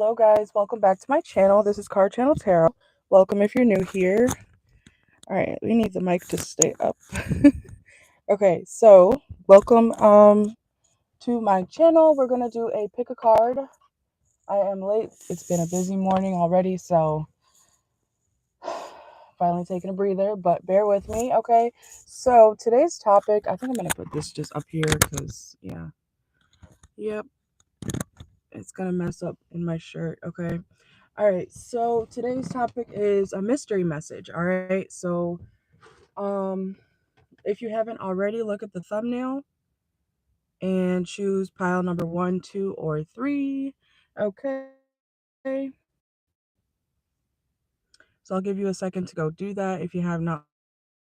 Hello guys, welcome back to my channel. This is CarChanneledTarot. Welcome if you're new here. Alright, we need the mic to stay up. Okay, so welcome to my channel. We're gonna do a pick a card. I am late. It's been a busy morning already, so finally taking a breather, but bear with me, okay? So today's topic, I think I'm gonna put this just up here because yep, it's gonna mess up in my shirt, okay? All right, so today's topic is a mystery message. All right, so if you haven't already, look at the thumbnail and choose pile number 1, 2, or 3. Okay, so I'll give you a second to go do that if you have not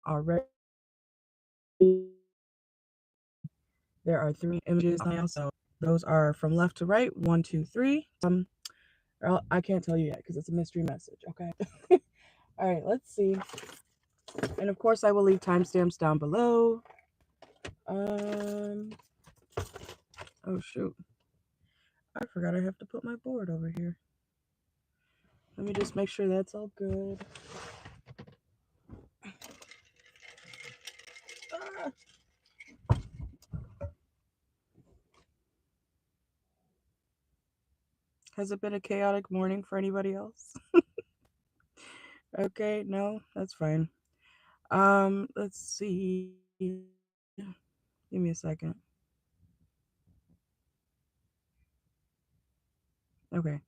already. There are 3 images now, so those are from left to right, 1, 2, 3. I can't tell you yet because it's a mystery message. Okay. All right, let's see. And of course, I will leave timestamps down below. Oh shoot, I forgot I have to put my board over here. Let me just make sure that's all good. Ah. Has it been a chaotic morning for anybody else? Okay, no, that's fine. Let's see. Give me a second. Okay.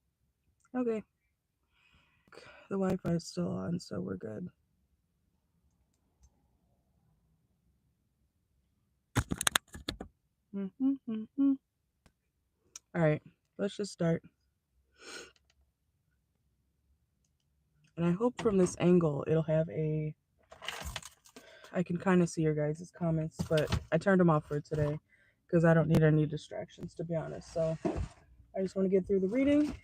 Okay. The Wi-Fi is still on, so we're good. All right, let's just start. And I hope from this angle it'll have I can kind of see your guys' comments, but I turned them off for today because I don't need any distractions, to be honest. So I just want to get through the reading.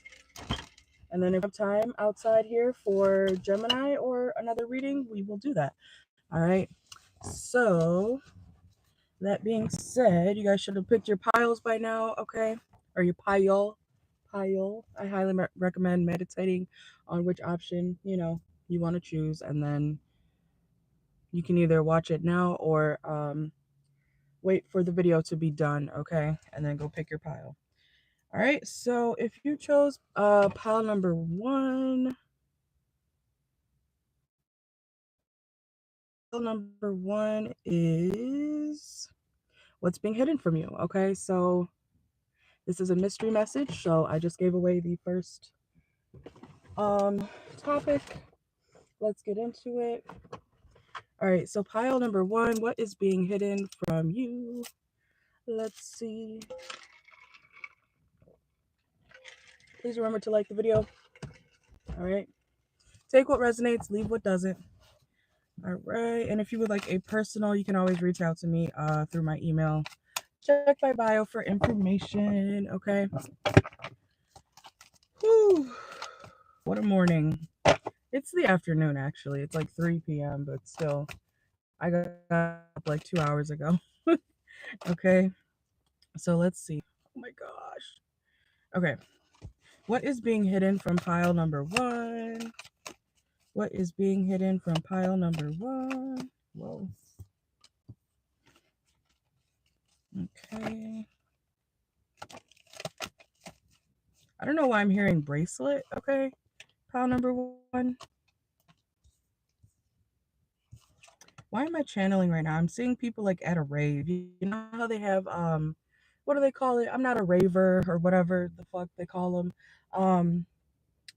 And then if we have time outside here for Gemini or another reading, we will do that. All right. So that being said, you guys should have picked your piles by now, okay? Or your pile. I highly recommend meditating on which option, you want to choose. And then you can either watch it now or wait for the video to be done, okay? And then go pick your pile. All right, so if you chose pile number 1, pile number 1 is what's being hidden from you, okay? So this is a mystery message, so I just gave away the first topic. Let's get into it. All right, so pile number 1, what is being hidden from you? Let's see. Please remember to like the video. All right. Take what resonates, leave what doesn't. All right. And if you would like a personal, you can always reach out to me through my email. Check my bio for information. Okay. Whew. What a morning. It's the afternoon, actually. It's like 3 p.m., but still, I got up like 2 hours ago. Okay. So let's see. Oh my gosh. Okay. What is being hidden from pile number 1? What is being hidden from pile number 1? Whoa. Okay. I don't know why I'm hearing bracelet. Okay. Pile number 1. Why am I channeling right now? I'm seeing people like at a rave. You know how they have what do they call it? I'm not a raver or whatever the fuck they call them.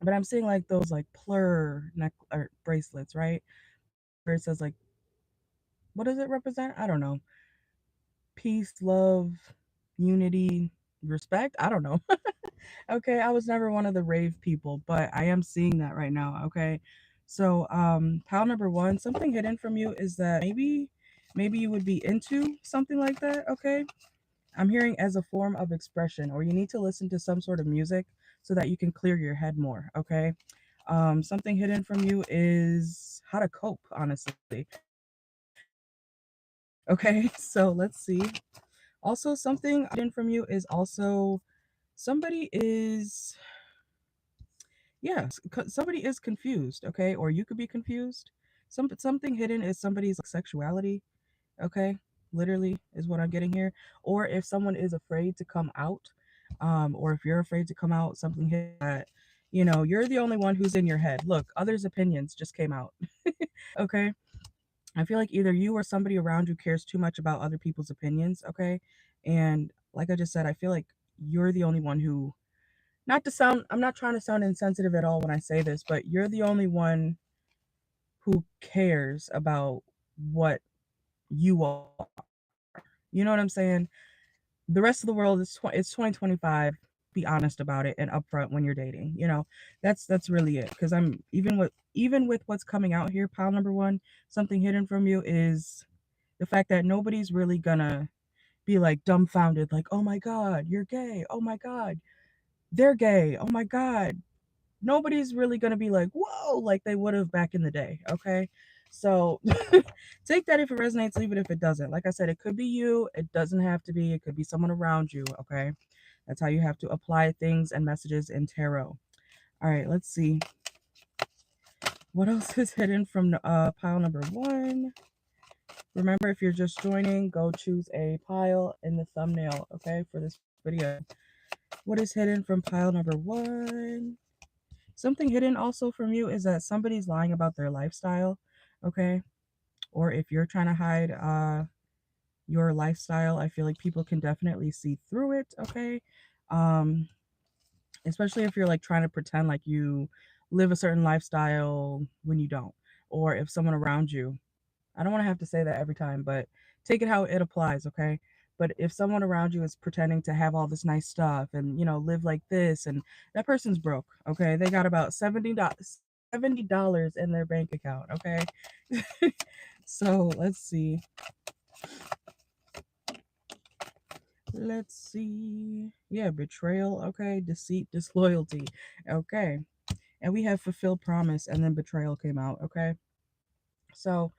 But I'm seeing like those like plur neck or bracelets, right? Where it says like, what does it represent? I don't know. Peace, love, unity, respect. I don't know. Okay, I was never one of the rave people, but I am seeing that right now. Okay, so pile number 1, something hidden from you is that maybe you would be into something like that. Okay, I'm hearing as a form of expression, or you need to listen to some sort of music so that you can clear your head more. Okay, something hidden from you is how to cope, honestly. Okay, so let's see. Also, something hidden from you is also somebody is Yes, somebody is confused, okay? Or you could be confused. Something hidden is somebody's like sexuality, okay? Literally is what I'm getting here. Or if someone is afraid to come out, or if you're afraid to come out, something hidden that, you're the only one who's in your head. Look, others' opinions just came out, okay? I feel like either you or somebody around you cares too much about other people's opinions, okay? And like I just said, I feel like you're the only one who, not to sound, I'm not trying to sound insensitive at all when I say this, but you're the only one who cares about what you are. You know what I'm saying? The rest of the world is it's 2025. Be honest about it and upfront when you're dating. That's really it. Because I'm even with what's coming out here, pile number one, something hidden from you is the fact that nobody's really gonna be like dumbfounded, like, oh my god, you're gay. Oh my god, they're gay. Oh my god. Nobody's really gonna be like, whoa, like they would have back in the day. Okay. So take that if it resonates, leave it if it doesn't. Like I said, it could be you, it doesn't have to be, it could be someone around you. Okay. That's how you have to apply things and messages in tarot. All right, let's see. What else is hidden from pile number one? Remember, if you're just joining, go choose a pile in the thumbnail, okay, for this video. What is hidden from pile number one? Something hidden also from you is that somebody's lying about their lifestyle, okay? Or if you're trying to hide your lifestyle, I feel like people can definitely see through it, okay? Um, Especially if you're like trying to pretend like you live a certain lifestyle when you don't, or if someone around you, I don't want to have to say that every time, but take it how it applies, okay? But if someone around you is pretending to have all this nice stuff and, live like this, and that person's broke, okay? They got about $70 in their bank account, okay? So let's see. Let's see. Yeah, betrayal, okay? Deceit, disloyalty, okay? And we have fulfilled promise, and then betrayal came out, okay? So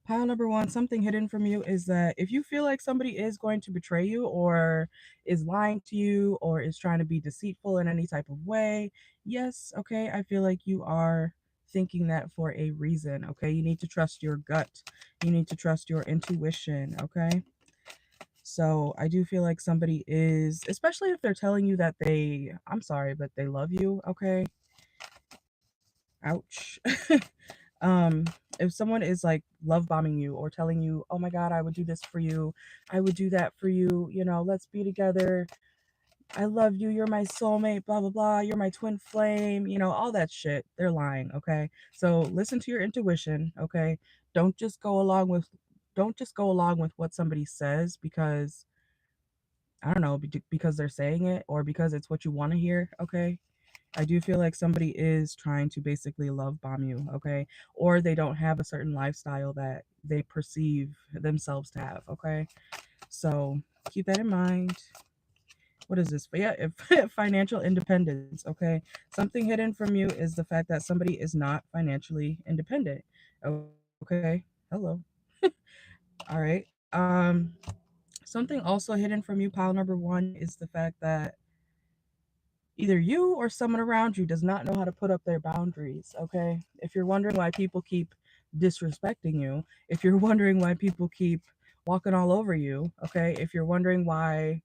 pile number one, something hidden from you is that if you feel like somebody is going to betray you or is lying to you or is trying to be deceitful in any type of way, yes, okay, I feel like you are thinking that for a reason, okay? You need to trust your gut. You need to trust your intuition, okay? So I do feel like somebody is, especially if they're telling you that I'm sorry, but they love you, okay? Ouch. um if someone is like love bombing you or telling you, oh my god, I would do this for you, I would do that for you, let's be together, I love you, you're my soulmate, blah blah blah, you're my twin flame, all that shit, they're lying, okay? So listen to your intuition, okay? don't just go along with don't just go along with what somebody says because, I don't know, because they're saying it or because it's what you want to hear, okay? I do feel like somebody is trying to basically love bomb you, okay? Or they don't have a certain lifestyle that they perceive themselves to have, okay? So keep that in mind. What is this? But yeah, if financial independence, okay? Something hidden from you is the fact that somebody is not financially independent, okay? Hello. All right. Something also hidden from you, pile number one, is the fact that either you or someone around you does not know how to put up their boundaries, okay? If you're wondering why people keep disrespecting you, if you're wondering why people keep walking all over you, okay? If you're wondering why,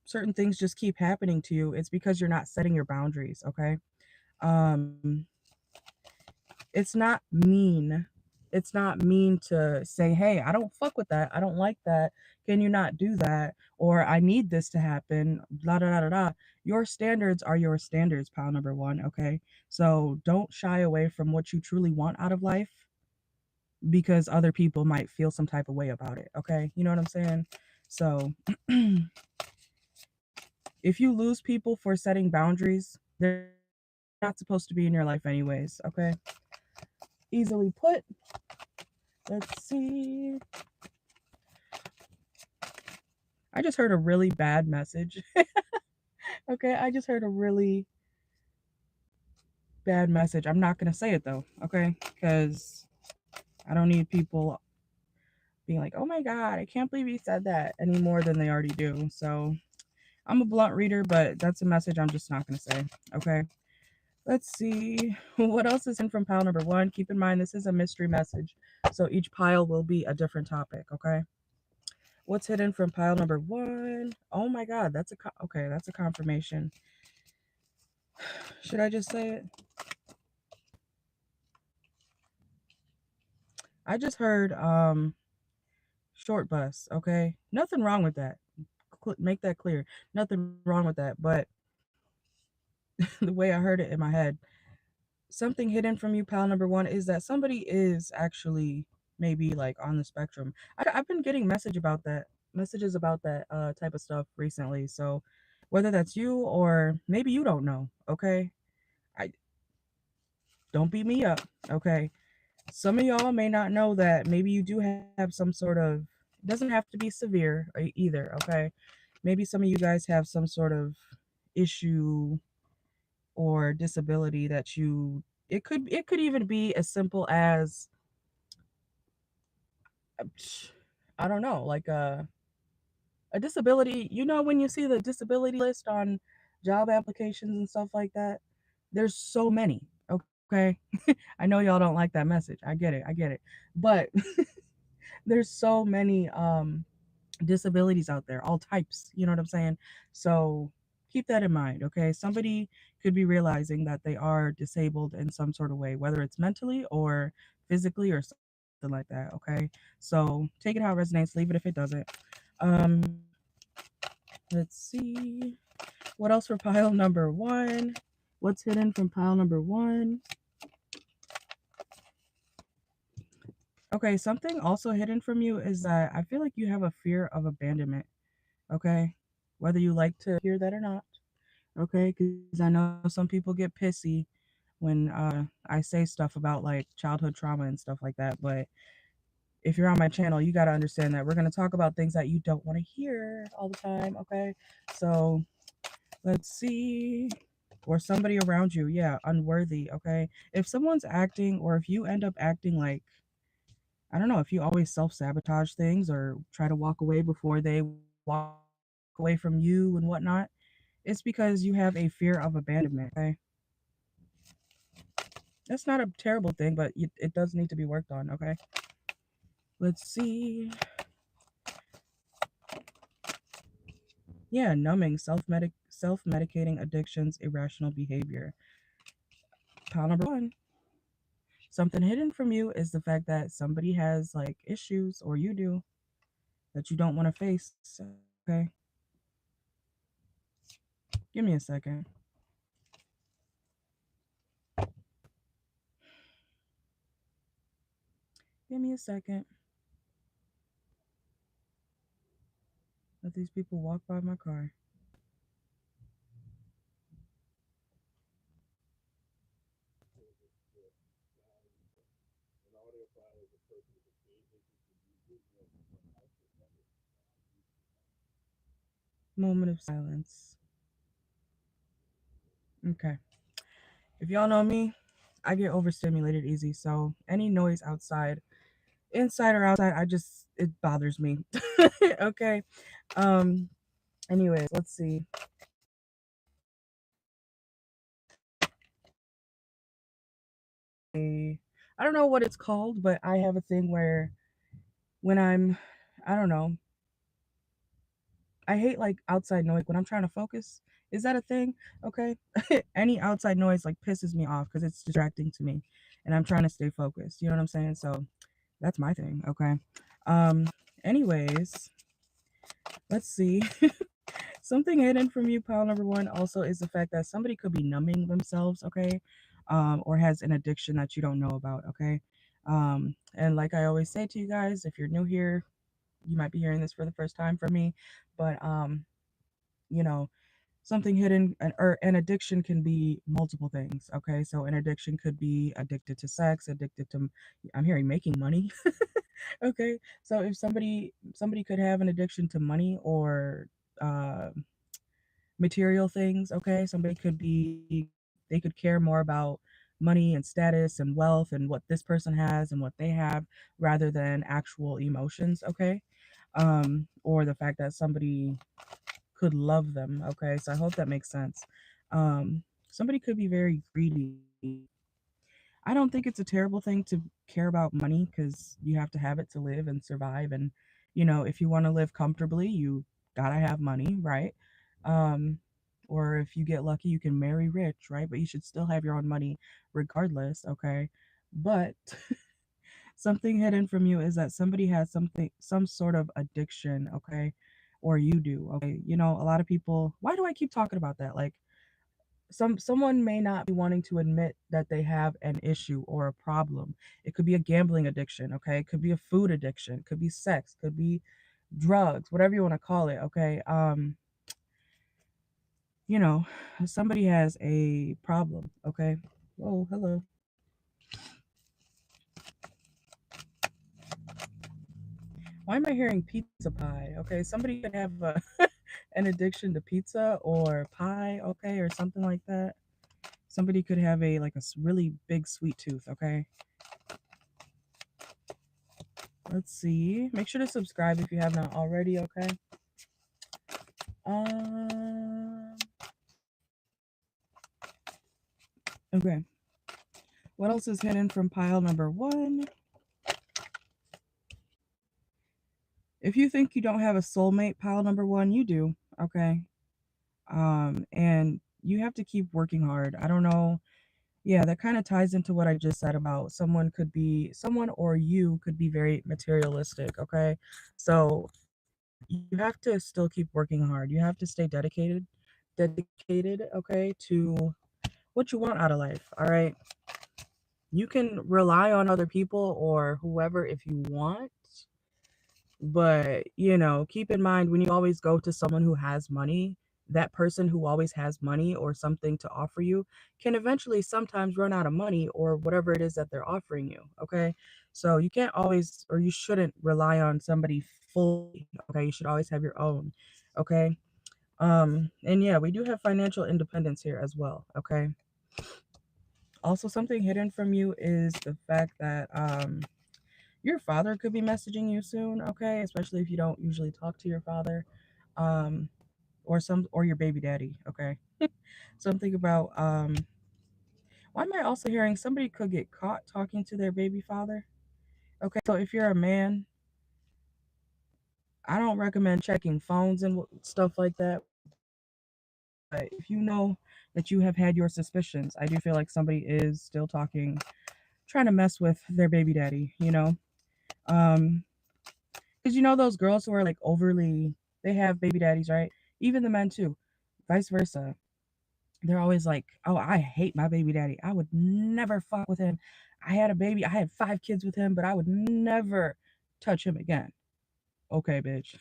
certain things just keep happening to you, it's because you're not setting your boundaries, okay? Um it's not mean. It's not mean to say, hey, I don't fuck with that. I don't like that. Can you not do that? Or I need this to happen. Blah, da, da, da, da. Your standards are your standards, pile number one. Okay. So don't shy away from what you truly want out of life because other people might feel some type of way about it. Okay. You know what I'm saying? So if you lose people for setting boundaries, they're not supposed to be in your life, anyways. Okay. Easily put. Let's see. I just heard a really bad message. Okay, I just heard a really bad message. I'm not going to say it though, okay? Because I don't need people being like, oh my God, I can't believe you said that any more than they already do. So I'm a blunt reader, but that's a message I'm just not going to say, okay? Let's see what else is in from pile number one. Keep in mind, this is a mystery message, so each pile will be a different topic, okay? What's hidden from pile number one? Oh my God, that's okay. That's a confirmation. Should I just say it? I just heard short bus. Okay, nothing wrong with that. Make that clear. Nothing wrong with that. But the way I heard it in my head, something hidden from you, pal number one, is that somebody is actually maybe like on the spectrum. I've been getting messages about that type of stuff recently. So whether that's you or maybe you don't know, okay? I don't beat me up, okay? Some of y'all may not know that maybe you do have some sort of, it doesn't have to be severe either, okay? Maybe some of you guys have some sort of issue or disability that you, it could even be as simple as uh, I don't know, like a disability. You know, when you see the disability list on job applications and stuff like that, there's so many, okay? I know y'all don't like that message. I get it. But there's so many disabilities out there, all types, you know what I'm saying? So keep that in mind, okay? Somebody could be realizing that they are disabled in some sort of way, whether it's mentally or physically or something like that, okay? So take it how it resonates, leave it if it doesn't. Um, let's see. What else for pile number one? What's hidden from pile number one? Okay, something also hidden from you is that I feel like you have a fear of abandonment, okay? Whether you like to hear that or not, okay? Because I know some people get pissy when I say stuff about like childhood trauma and stuff like that. But if you're on my channel, you got to understand that we're going to talk about things that you don't want to hear all the time, okay? So let's see. Or somebody around you, yeah, unworthy, okay? If someone's acting, or if you end up acting like, I don't know, if you always self sabotage things or try to walk away before they walk away from you and whatnot, it's because you have a fear of abandonment, okay? That's not a terrible thing, but it does need to be worked on, okay? Let's see. Yeah, numbing, self medicating addictions, irrational behavior. Pile number one. Something hidden from you is the fact that somebody has like issues, or you do, that you don't want to face. Okay. Give me a second. Give me a second. Let these people walk by my car. Moment of silence. Okay. If y'all know me, I get overstimulated easy, so any noise outside, inside or outside, it bothers me. Okay. Um anyways, let's see. I don't know what it's called, but I have a thing where when I don't know, I hate like outside noise when I'm trying to focus. Is that a thing? Okay. Any outside noise like pisses me off because it's distracting to me and I'm trying to stay focused. You know what I'm saying? So that's my thing. Okay. Um, anyways, let's see. Something hidden from you, pile number one, also is the fact that somebody could be numbing themselves, okay? Or has an addiction that you don't know about, okay? And like I always say to you guys, if you're new here, you might be hearing this for the first time from me, but you know, something hidden, or an addiction can be multiple things, okay? So an addiction could be addicted to sex, addicted to, I'm hearing making money. Okay, so if somebody could have an addiction to money or uh material things, okay? Somebody could be, they could care more about money and status and wealth and what this person has and what they have rather than actual emotions, okay? Or the fact that somebody could love them, okay? So I hope that makes sense. Um Somebody could be very greedy. I don't think it's a terrible thing to care about money because you have to have it to live and survive. And, if you want to live comfortably, you gotta have money, right? Um, or if you get lucky, you can marry rich, right? But you should still have your own money regardless, okay? But something hidden from you is that somebody has some sort of addiction, okay? Or you do, okay? A lot of people, why do I keep talking about that? Like, someone may not be wanting to admit that they have an issue or a problem. It could be a gambling addiction, okay? It could be a food addiction, could be sex, could be drugs, whatever you want to call it, okay? You know, somebody has a problem, okay? Oh, hello. Why am I hearing pizza pie? Okay, somebody could have an addiction to pizza or pie, okay, or something like that. Somebody could have a like a really big sweet tooth, okay? Let's see. Make sure to subscribe if you have not already, okay? Um, okay. What else is hidden from pile number one? If you think you don't have a soulmate, pile number one, you do, okay? And you have to keep working hard. I don't know. Yeah, that kind of ties into what I just said about someone or you could be very materialistic, okay? So you have to still keep working hard. You have to stay dedicated, okay, to what you want out of life, all right? You can rely on other people or whoever if you want, but keep in mind when you always go to someone who has money, that person who always has money or something to offer you can eventually sometimes run out of money or whatever it is that they're offering you, okay? So you can't always or you shouldn't rely on somebody fully, okay? You should always have your own, okay? And yeah, we do have financial independence here as well, okay? Also, something hidden from you is the fact that your father could be messaging you soon, okay? Especially if you don't usually talk to your father, um, or your baby daddy, okay? Something about why am I also hearing somebody could get caught talking to their baby father? Okay, so if you're a man, I don't recommend checking phones and stuff like that. But if you know that you have had your suspicions, I do feel like somebody is still talking, trying to mess with their baby daddy, Um, because those girls who are like overly, they have baby daddies, right? Even the men too, vice versa. They're always like, "Oh, I hate my baby daddy. I would never fuck with him. I had a baby. I had 5 kids with him, but I would never touch him again." Okay, bitch.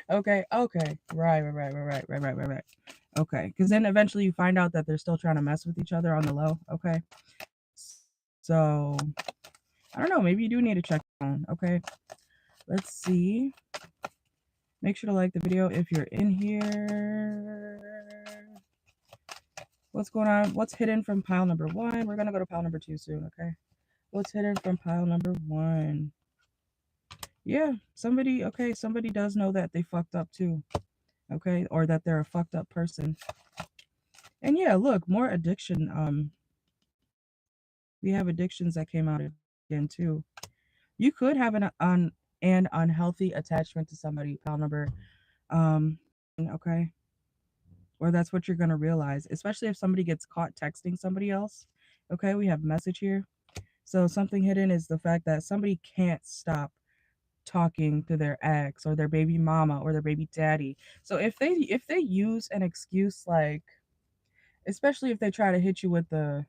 Okay, okay. Right. Okay, because then eventually you find out that they're still trying to mess with each other on the low. Okay, so I don't know. Maybe you do need to check on. Okay, let's see. Make sure to like the video if you're in here. What's going on? What's hidden from pile number one? We're gonna go to pile number two soon, okay? What's hidden from pile number one? Yeah, somebody does know that they fucked up too, okay? Or that they're a fucked up person. And yeah, look, more addiction. We have addictions that came out again too. You could have an unhealthy attachment to somebody, pile number okay? Or that's what you're gonna realize, especially if somebody gets caught texting somebody else. Okay, we have message here. So something hidden is the fact that somebody can't stop talking to their ex or their baby mama or their baby daddy. So if they use an excuse like, especially if they try to hit you with the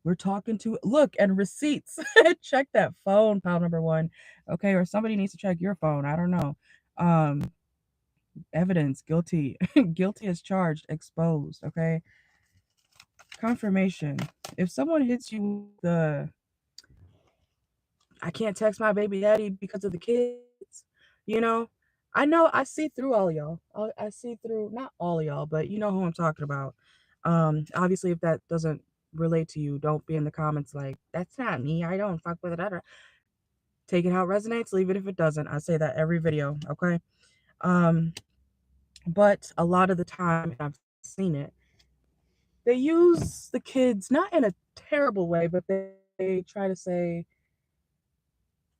we're talking to look and receipts. Check that phone, pile number one. Okay, or somebody needs to check your phone. I don't know. Um Evidence, guilty. Guilty as charged, exposed, okay? Confirmation. If someone hits you with the I can't text my baby daddy because of the kids. You know, I know I see through all y'all. I see through not all of y'all, but you know who I'm talking about. Obviously, if that doesn't relate to you, don't be in the comments like that's not me. I don't fuck with it. Take it how it resonates. Leave it if it doesn't. I say that every video. Okay. Um, but a lot of the time, and I've seen it. they use the kids not in a terrible way, but they try to say,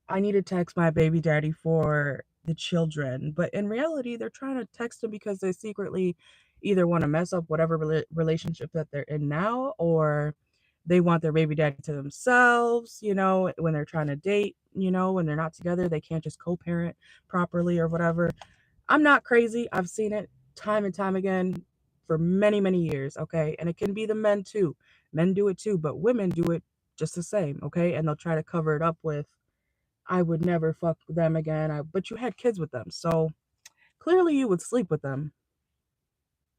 I need to text my baby daddy for the children. But in reality, they're trying to text him because they secretly either want to mess up whatever relationship that they're in now, or they want their baby daddy to themselves, when they're trying to date, when they're not together, they can't just co parent properly or whatever. I'm not crazy. I've seen it time and time again for many, many years. Okay. And it can be the men too. Men do it too, but women do it just the same. Okay. And they'll try to cover it up with, I would never fuck them again. But you had kids with them. So clearly you would sleep with them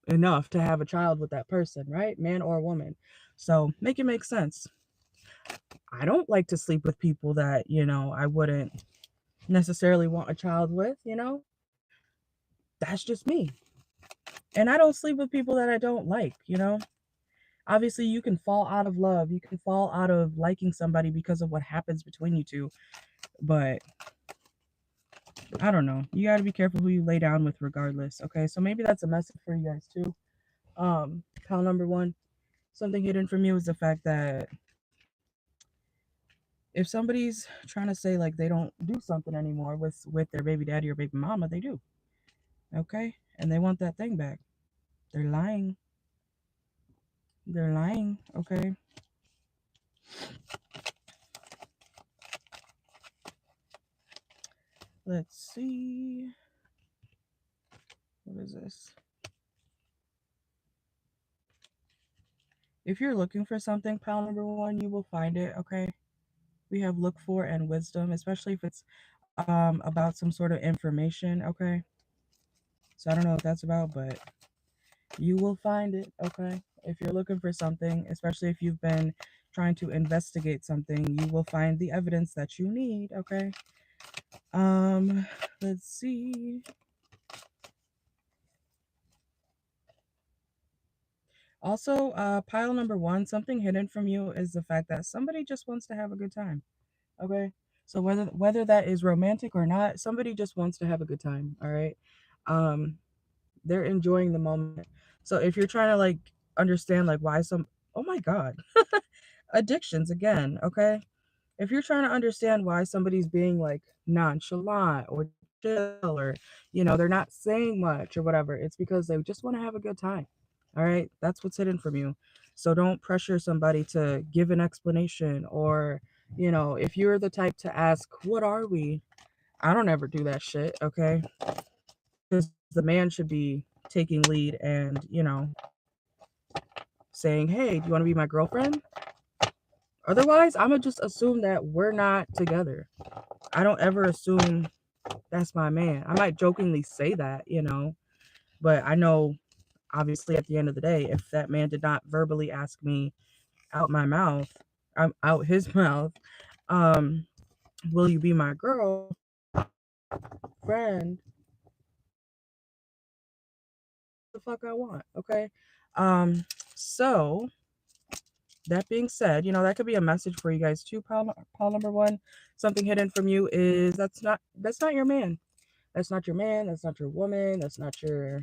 enough to have a child with that person, right? Man or woman. So make it make sense. I don't like to sleep with people that, I wouldn't necessarily want a child with. That's just me. And I don't sleep with people that I don't like. Obviously, you can fall out of love. You can fall out of liking somebody because of what happens between you two. But I don't know. You got to be careful who you lay down with regardless. Okay. So maybe that's a message for you guys too. Pal number one, something hidden from you is the fact that if somebody's trying to say like they don't do something anymore with their baby daddy or baby mama, they do. Okay. And they want that thing back. They're lying. They're lying. Okay. Let's see. What is this? If you're looking for something, pal number one, you will find it. Okay. We have look for and wisdom, especially if it's about some sort of information. Okay. So I don't know what that's about, but you will find it. Okay. If you're looking for something, especially if you've been trying to investigate something, you will find the evidence that you need. Okay. Um, let's see. Also, pile number one, something hidden from you is the fact that somebody just wants to have a good time. Okay. So whether that is romantic or not, somebody just wants to have a good time. All right. Um, they're enjoying the moment. So if you're trying to like understand like why some, oh my god, addictions again. Okay. If you're trying to understand why somebody's being like nonchalant or chill, or they're not saying much or whatever, it's because they just want to have a good time. All right, that's what's hidden from you. So don't pressure somebody to give an explanation, or if you're the type to ask what are we, I don't ever do that shit. Okay, because the man should be taking lead and saying, hey, do you want to be my girlfriend? Otherwise, I'm gonna just assume that we're not together. I don't ever assume that's my man. I might jokingly say that, but I know obviously at the end of the day, if that man did not verbally ask me out my mouth, out his mouth, um, will you be my girl, friend? The fuck I want, okay? So that being said, that could be a message for you guys too, pal number one. Something hidden from you is that's not your man. That's not your man. That's not your woman. That's not your.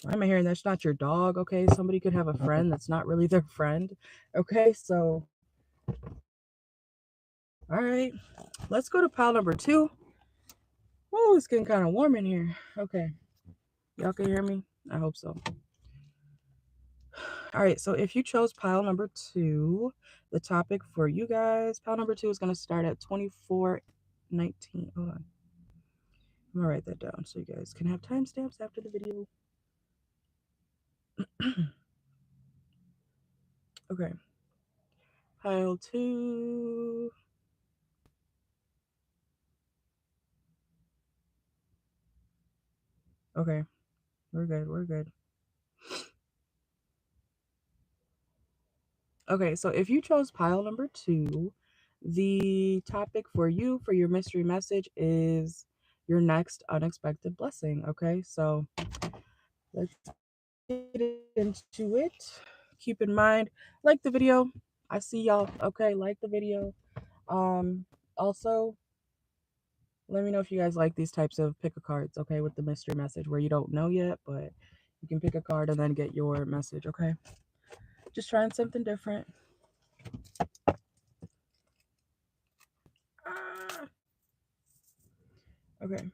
Why am I hearing that's not your dog? Okay, somebody could have a friend that's not really their friend. Okay, so all right, let's go to pile number two. Oh, it's getting kind of warm in here. Okay, y'all can hear me? I hope so. All right, so if you chose pile number two, the topic for you guys, pile number two is going to start at 24:19. Hold on. I'm going to write that down so you guys can have timestamps after the video. Okay. Pile two. Okay. We're good. We're good. Okay, so if you chose pile number two, the topic for you for your mystery message is your next unexpected blessing. Okay, so let's get into it. Keep in mind, like the video. I see y'all. Okay, like the video. Also, let me know if you guys like these types of pick a cards. Okay, with the mystery message where you don't know yet, but You can pick a card and then get your message, okay? Just trying something different. Ah, okay.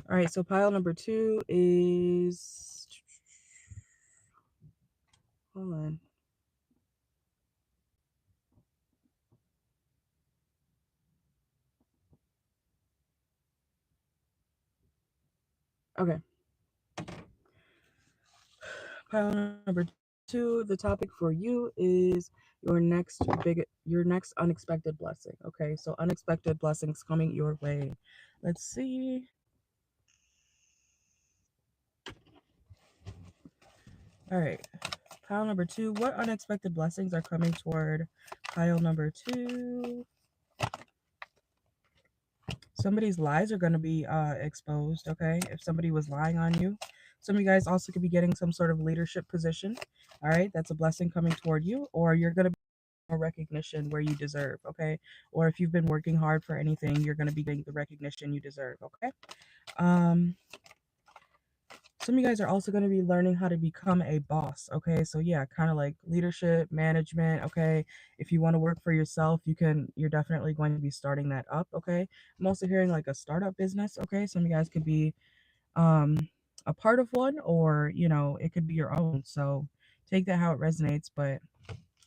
All right, so pile number 2 is. Hold on. Okay. Pile number 2, the topic for you is your next unexpected blessing. Okay, so unexpected blessings coming your way. Let's see. All right. Pile number 2, what unexpected blessings are coming toward pile number 2? Somebody's lies are going to be exposed, okay? If somebody was lying on you. Some of you guys also could be getting some sort of leadership position. All right, that's a blessing coming toward you, or you're going to be more recognition where you deserve, okay? Or if you've been working hard for anything, you're going to be getting the recognition you deserve, okay? Um, some of you guys are also going to be learning how to become a boss, okay? So yeah, kind of like leadership, management, okay? If you want to work for yourself, you're definitely going to be starting that up, okay? I'm also hearing like a startup business, okay? Some of you guys could be um a part of one, or it could be your own. So take that how it resonates, but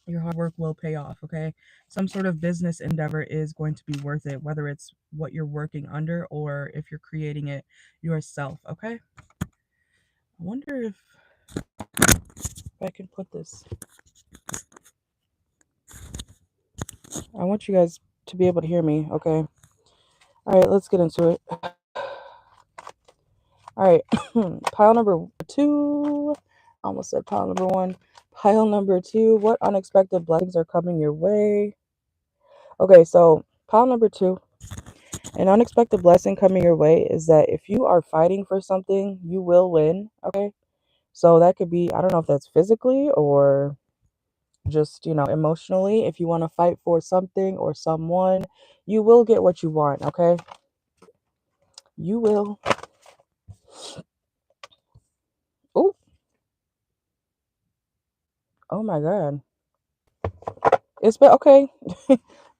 your hard work will pay off, okay? Some sort of business endeavor is going to be worth it, whether it's what you're working under or if you're creating it yourself, okay? I wonder if I can put this. I want you guys to be able to hear me, okay? All right, let's get into it. All right, pile number 2. Almost said pile number 1. Pile number 2. What unexpected blessings are coming your way? Okay, so pile number 2. An unexpected blessing coming your way is that if you are fighting for something, you will win, okay? So that could be, I don't know if that's physically or just, emotionally. If you want to fight for something or someone, you will get what you want, okay? You will. Oh, oh my God. It's been okay.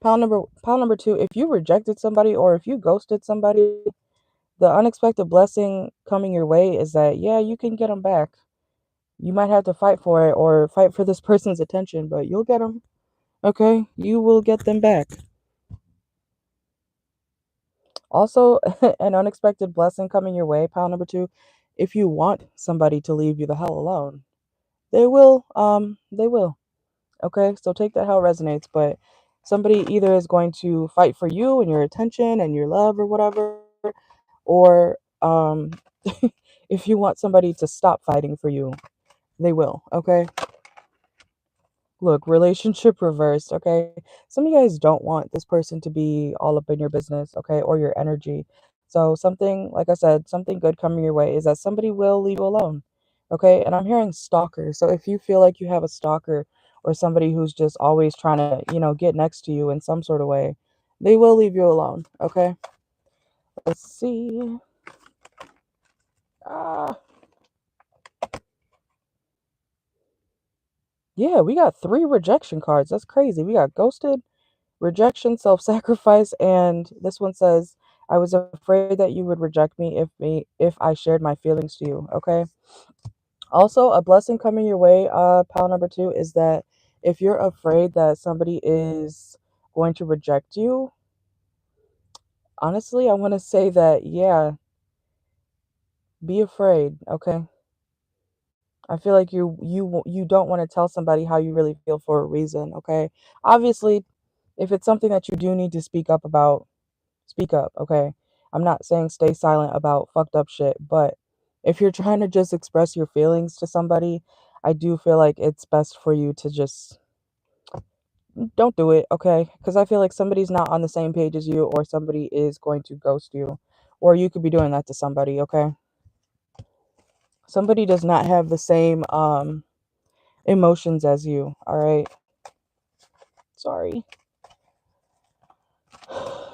Pile number 2. If you rejected somebody or if you ghosted somebody, the unexpected blessing coming your way is that yeah, you can get them back. You might have to fight for it or fight for this person's attention, but you'll get them. Okay, you will get them back. Also, an unexpected blessing coming your way. Pile number 2. If you want somebody to leave you the hell alone, they will. They will. Okay, so take that how it resonates, but somebody either is going to fight for you and your attention and your love or whatever, or if you want somebody to stop fighting for you, they will. Okay, look, relationship reversed. Okay, some of you guys don't want this person to be all up in your business, okay, or your energy. So something, like I said, something good coming your way is that somebody will leave you alone. Okay, and I'm hearing stalker. So if you feel like you have a stalker or somebody who's just always trying to, get next to you in some sort of way, they will leave you alone. Okay, let's see. Ah, yeah, we got 3 rejection cards. That's crazy. We got ghosted, rejection, self-sacrifice, and this one says, I was afraid that you would reject me if I shared my feelings to you. Okay. Also, a blessing coming your way, pile number 2, is that if you're afraid that somebody is going to reject you, honestly, I want to say that yeah, be afraid. Okay. I feel like you don't want to tell somebody how you really feel for a reason. Okay. Obviously, if it's something that you do need to speak up about, speak up, okay? I'm not saying stay silent about fucked up shit, but if you're trying to just express your feelings to somebody, I do feel like it's best for you to just don't do it, okay? Because I feel like somebody's not on the same page as you, or somebody is going to ghost you, or you could be doing that to somebody, okay? Somebody does not have the same emotions as you, all right? Sorry.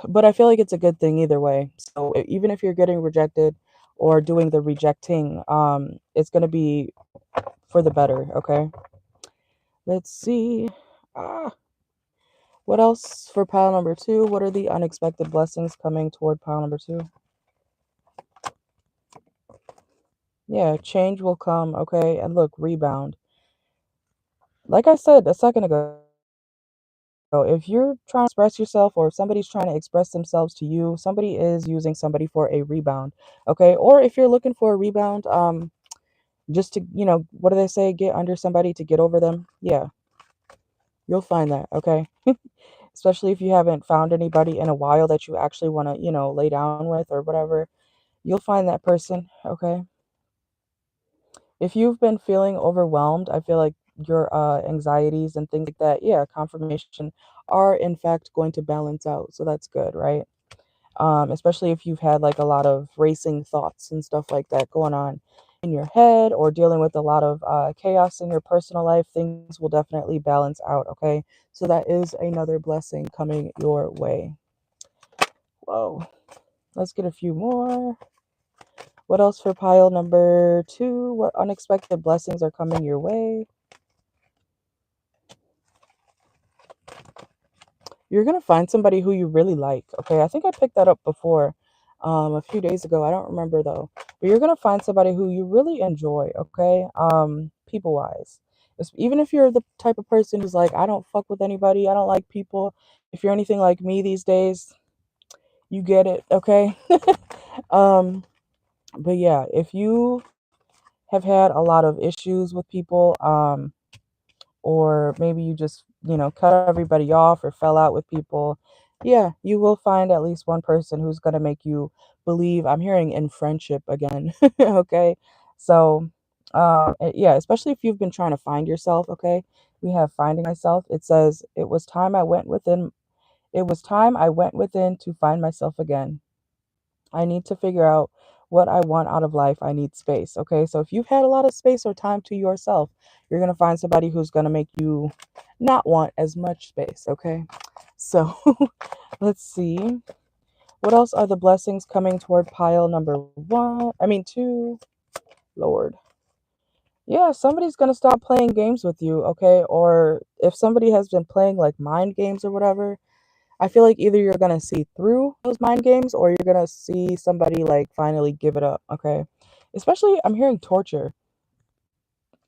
But I feel like it's a good thing either way. So even if you're getting rejected or doing the rejecting, it's gonna be for the better, okay? Let's see. Ah, what else for pile number two? What are the unexpected blessings coming toward pile number two? Yeah, change will come, okay? And look, rebound. Like I said a second ago, if you're trying to express yourself or if somebody's trying to express themselves to you, somebody is using somebody for a rebound, okay? Or if you're looking for a rebound, just to, what do they say? Get under somebody to get over them. Yeah, you'll find that, okay? Especially if you haven't found anybody in a while that you actually want to, lay down with or whatever. You'll find that person, okay? If you've been feeling overwhelmed, I feel like your anxieties and things like that, yeah, confirmation are in fact going to balance out. So that's good, right? Especially if you've had like a lot of racing thoughts and stuff like that going on in your head or dealing with a lot of chaos in your personal life, things will definitely balance out, okay? So that is another blessing coming your way. Whoa. Let's get a few more. What else for pile number two? What unexpected blessings are coming your way? You're going to find somebody who you really like, okay? I think I picked that up before a few days ago. I don't remember though. But you're going to find somebody who you really enjoy, okay? People-wise. Even if you're the type of person who's like, I don't fuck with anybody, I don't like people. If you're anything like me these days, you get it, okay? um, but yeah, if you have had a lot of issues with people, or maybe you just, cut everybody off or fell out with people, yeah, you will find at least one person who's going to make you believe. I'm hearing in friendship again. Okay. So, yeah, especially if you've been trying to find yourself, okay? We have finding myself. It says, it was time I went within to find myself again. I need to figure out what I want out of life. I need space. Okay. So if you've had a lot of space or time to yourself, you're going to find somebody who's going to make you not want as much space. Okay. So let's see. What else are the blessings coming toward pile number one? I mean, two. Lord. Yeah, somebody's going to stop playing games with you. Okay. Or if somebody has been playing like mind games or whatever, I feel like either you're gonna see through those mind games or you're gonna see somebody like finally give it up, okay? Especially I'm hearing torture.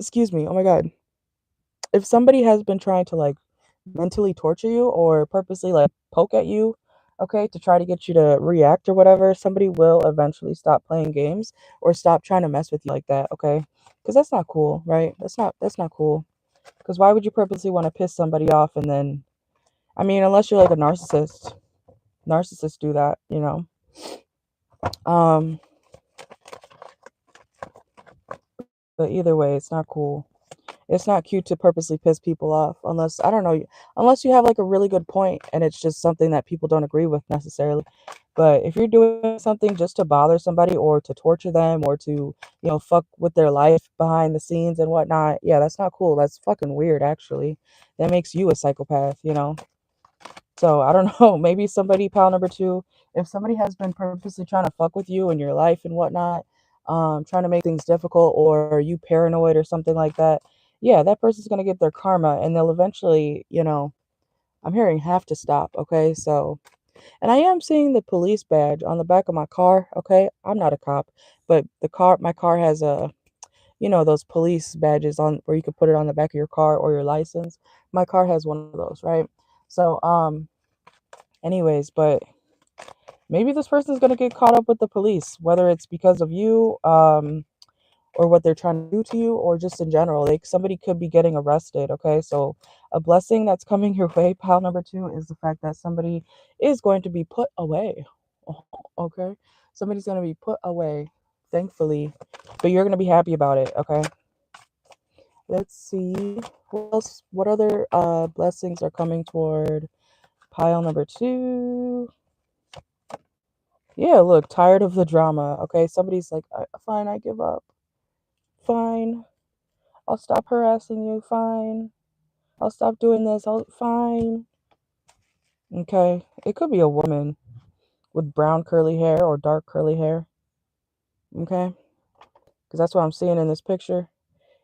Excuse me. Oh my god. If somebody has been trying to like mentally torture you or purposely like poke at you, okay, to try to get you to react or whatever, somebody will eventually stop playing games or stop trying to mess with you like that, okay? Because that's not cool, right? That's not cool. Because why would you purposely want to piss somebody off and then, I mean, unless you're like a narcissist. Narcissists do that, you know. Um, but either way, it's not cool. It's not cute to purposely piss people off unless, I don't know, unless you have like a really good point and it's just something that people don't agree with necessarily. But if you're doing something just to bother somebody or to torture them or to, fuck with their life behind the scenes and whatnot, yeah, that's not cool. That's fucking weird, actually. That makes you a psychopath, you know? So I don't know, maybe somebody, pile number two, if somebody has been purposely trying to fuck with you in your life and whatnot, trying to make things difficult or you paranoid or something like that, yeah, that person's gonna get their karma and they'll eventually, I'm hearing have to stop, okay? So, and I am seeing the police badge on the back of my car, okay? I'm not a cop, but my car has a, those police badges on where you could put it on the back of your car or your license. My car has one of those, right? So, anyways, but maybe this person's gonna get caught up with the police, whether it's because of you, or what they're trying to do to you, or just in general. Like somebody could be getting arrested. Okay, so a blessing that's coming your way, pile number two, is the fact that somebody is going to be put away. Okay, somebody's gonna be put away, thankfully, but you're gonna be happy about it. Okay, let's see what else. What other blessings are coming toward pile number two? Yeah, look, tired of the drama. Okay, somebody's like, fine, I give up. Fine, I'll stop harassing you. Fine, I'll stop doing this. Fine. Okay, it could be a woman. with brown curly hair or dark curly hair. Okay, because that's what I'm seeing in this picture.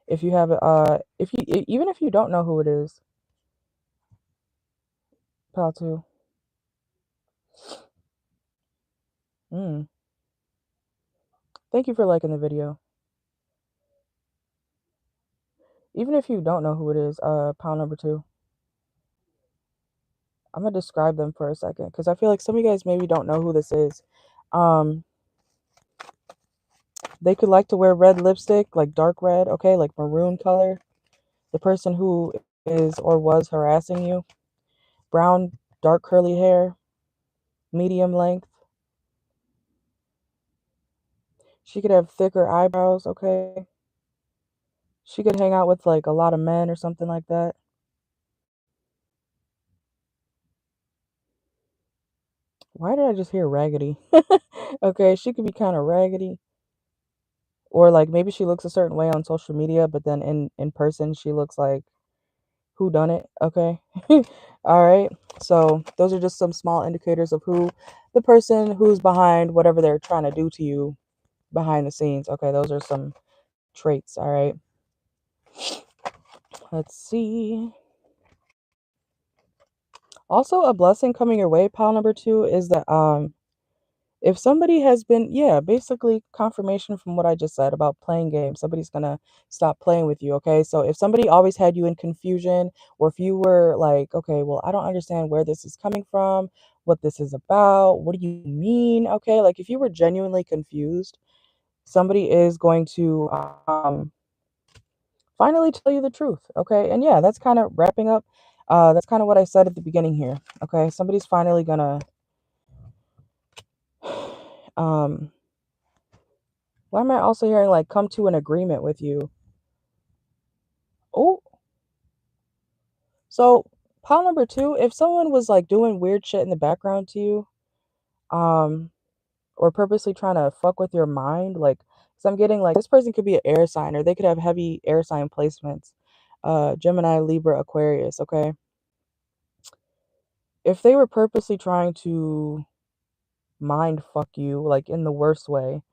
If you have if you even if you don't know who it is, pal two. Mm. Thank you for liking the video. Even if you don't know who it is, pal number two. I'm gonna describe them for a second because I feel like some of you guys maybe don't know who this is. Um, they could like to wear red lipstick, like dark red, okay, like maroon color. The person who is or was harassing you, brown, dark curly hair, medium length. She could have thicker eyebrows, okay. She could hang out with like a lot of men or something like that. Why did I just hear raggedy? Okay, she could be kind of raggedy. Or like maybe she looks a certain way on social media, but then in person she looks like who done it, okay? All right. So those are just some small indicators of who the person who's behind whatever they're trying to do to you behind the scenes. Okay, those are some traits, all right? Let's see. Also, a blessing coming your way, pile number two, is that if somebody has been, yeah, basically confirmation from what I just said about playing games, somebody's gonna stop playing with you, okay? So if somebody always had you in confusion, or if you were like, okay, well, I don't understand where this is coming from, what this is about, what do you mean, okay? Like if you were genuinely confused, somebody is going to finally tell you the truth, okay? And yeah, that's kind of wrapping up. That's kind of what I said at the beginning here, okay? Somebody's finally gonna um why am I also hearing like come to an agreement with you? Oh, so pile number two, if someone was like doing weird shit in the background to you, um, or purposely trying to fuck with your mind, like, so I'm getting like this person could be an air sign or they could have heavy air sign placements, Gemini, Libra, Aquarius, okay? If they were purposely trying to mind fuck you, like in the worst way,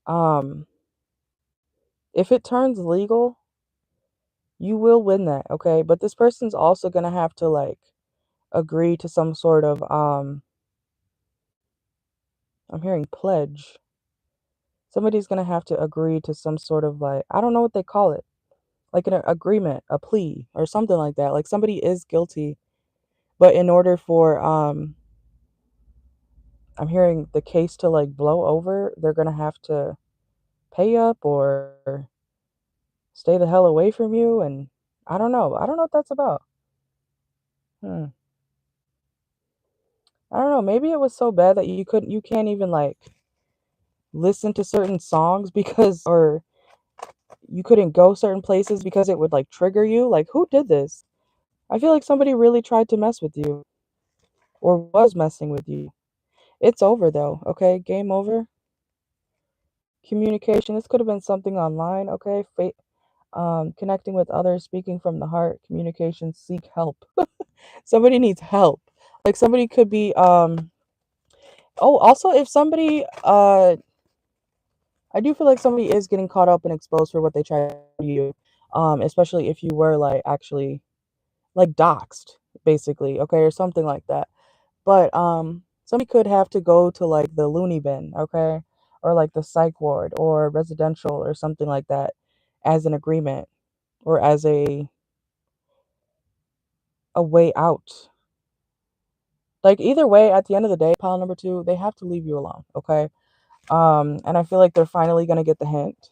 um, if it turns legal, you will win that, okay? But this person's also gonna have to like agree to some sort of I'm hearing pledge. Somebody's gonna have to agree to some sort of like I don't know what they call it. Like an agreement, a plea or something like that. Like somebody is guilty, but in order for I'm hearing the case to like blow over, they're gonna have to pay up or stay the hell away from you and I don't know. I don't know what that's about. Hmm. I don't know. Maybe it was so bad that you can't even like listen to certain songs because or you couldn't go certain places because it would like trigger you. Like who did this? I feel like somebody really tried to mess with you or was messing with you. It's over though, okay? Game over. Communication. This could have been something online, okay? Connecting with others, speaking from the heart, communication, seek help. Somebody needs help. Like somebody could be oh, also if somebody I do feel like somebody is getting caught up and exposed for what they tried to do to you. Especially if you were like actually like doxxed, basically, okay, or something like that. But somebody could have to go to like the loony bin, okay, or like the psych ward or residential or something like that as an agreement or as a way out. Like either way, at the end of the day, pile number two, they have to leave you alone, okay? And I feel like they're finally gonna get the hint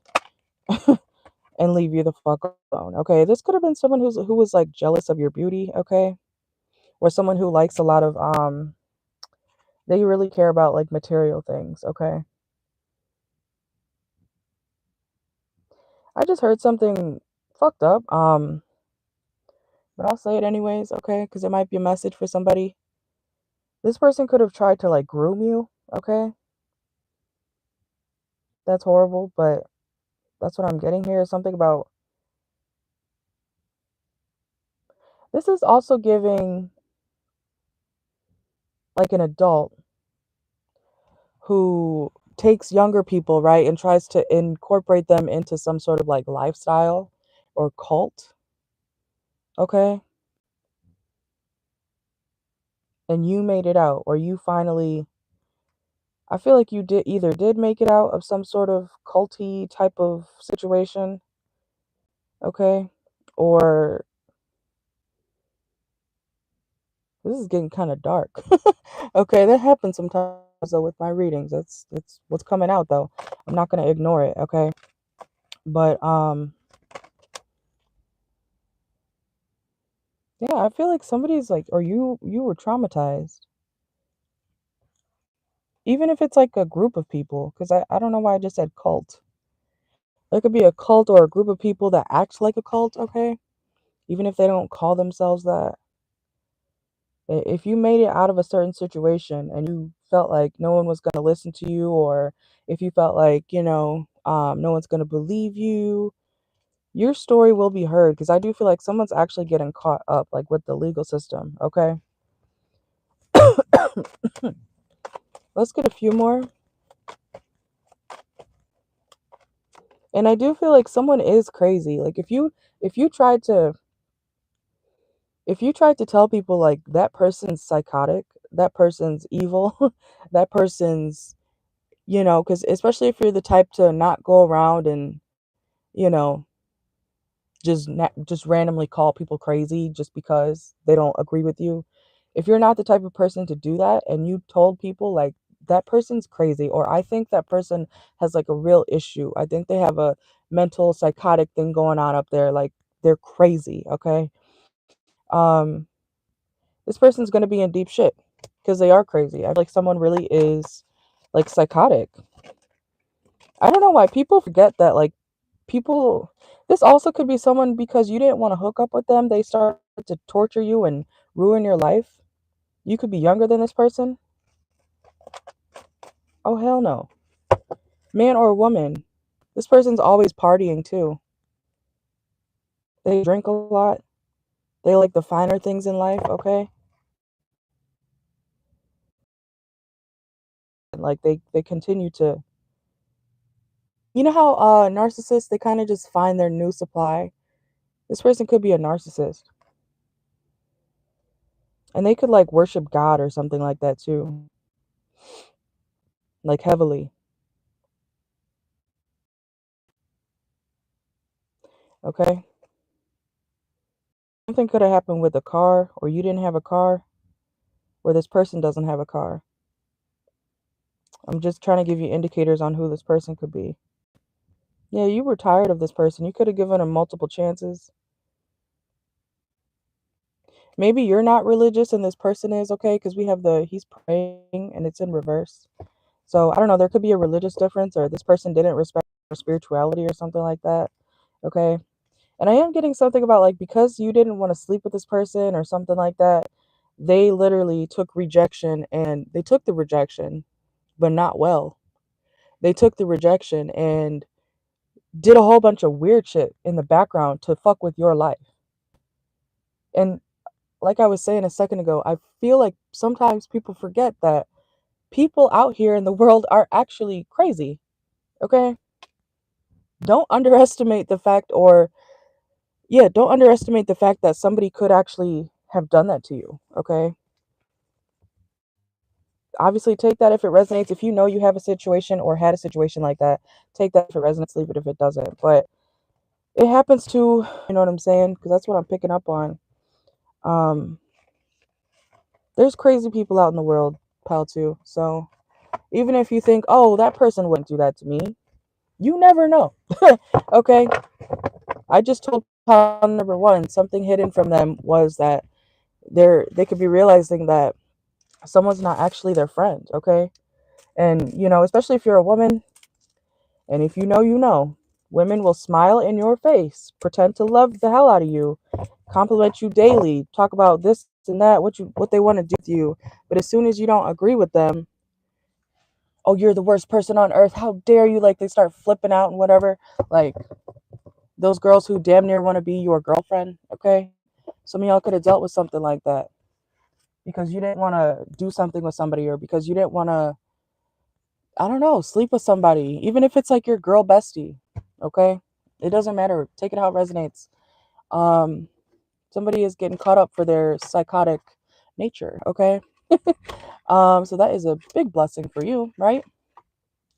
and leave you the fuck alone. Okay, this could have been someone who was like jealous of your beauty, okay, or someone who likes a lot of they really care about like material things, okay. I just heard something fucked up, but I'll say it anyways, okay, because it might be a message for somebody. This person could have tried to like groom you, okay. That's horrible, but that's what I'm getting here. Something about this is also giving like an adult who takes younger people, right, and tries to incorporate them into some sort of like lifestyle or cult, okay? And you made it out, or you finally, I feel like you did make it out of some sort of culty type of situation, okay? Or this is getting kind of dark. Okay, that happens sometimes though with my readings. That's what's coming out though. I'm not gonna ignore it, okay? But yeah, I feel like somebody's like, or you were traumatized. Even if it's like a group of people, because I don't know why I just said cult. There could be a cult or a group of people that act like a cult, okay? Even if they don't call themselves that. If you made it out of a certain situation and you felt like no one was going to listen to you, or if you felt like, no one's going to believe you, your story will be heard, because I do feel like someone's actually getting caught up, like with the legal system, okay? Let's get a few more. And I do feel like someone is crazy. Like if you tried to if you tried to tell people like that person's psychotic, that person's evil, that person's, because especially if you're the type to not go around and, you know, just randomly call people crazy just because they don't agree with you. If you're not the type of person to do that and you told people like that person's crazy, or I think that person has like a real issue. I think they have a mental psychotic thing going on up there, like they're crazy, okay? Um this person's going to be in deep shit because they are crazy. I feel like someone really is like psychotic. I don't know why people forget that like people, this also could be someone because you didn't want to hook up with them, they started to torture you and ruin your life. You could be younger than this person. Oh hell no. Man or woman, this person's always partying too. They drink a lot. They like the finer things in life, okay? Like they continue to, you know how narcissists, they kind of just find their new supply. This person could be a narcissist. And they could like worship God or something like that too. Like heavily. Okay? Something could have happened with a car, or you didn't have a car, or this person doesn't have a car. I'm just trying to give you indicators on who this person could be. Yeah, you were tired of this person. You could have given him multiple chances. Maybe you're not religious and this person is, okay? Because we have he's praying and it's in reverse. So I don't know, there could be a religious difference, or this person didn't respect your spirituality or something like that. Okay? And I am getting something about like because you didn't want to sleep with this person or something like that, they literally took rejection, and they took the rejection, but not well. They took the rejection and did a whole bunch of weird shit in the background to fuck with your life. And like I was saying a second ago, I feel like sometimes people forget that people out here in the world are actually crazy. Okay? Don't underestimate the fact, or yeah, don't underestimate the fact that somebody could actually have done that to you. Okay? Obviously, take that if it resonates. If you know you have a situation or had a situation like that, take that if it resonates, leave it if it doesn't. But it happens to, you know what I'm saying? Because that's what I'm picking up on. Um, there's crazy people out in the world, pal, too. So even if you think, oh, that person wouldn't do that to me, you never know. Okay? I just told pal number one, something hidden from them was that they could be realizing that someone's not actually their friend, okay? And, especially if you're a woman, and if you know, women will smile in your face, pretend to love the hell out of you, compliment you daily, talk about this and that, what they want to do with you. But as soon as you don't agree with them, oh, you're the worst person on earth. How dare you? Like they start flipping out and whatever. Like those girls who damn near want to be your girlfriend, okay? Some of y'all could have dealt with something like that because you didn't want to do something with somebody, or because you didn't want to I don't know, sleep with somebody, even if it's like your girl bestie, okay? It doesn't matter. Take it how it resonates. Um, Somebody is getting caught up for their psychotic nature, okay? So that is a big blessing for you, right?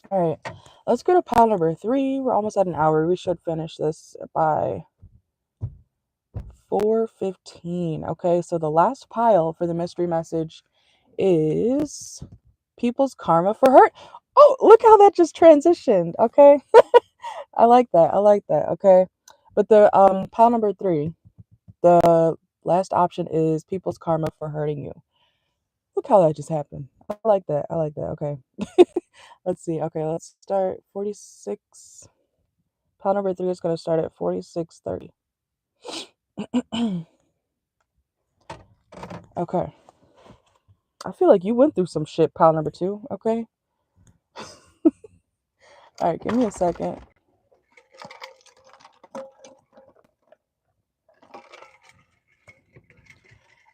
All right, let's go to pile number 3. We're almost at an hour. We should finish this by 4:15. Okay, so the last pile for the mystery message is people's karma for hurt. Oh, look how that just transitioned. Okay, I like that. I like that. Okay, but the pile number 3, the last option is people's karma for hurting you. Look how that just happened. I like that. I like that. Okay. Let's see. Okay, let's start 46. Pile number 3 is going to start at 46:30. Okay. I feel like you went through some shit, pile number 2. Okay. All right, give me a second.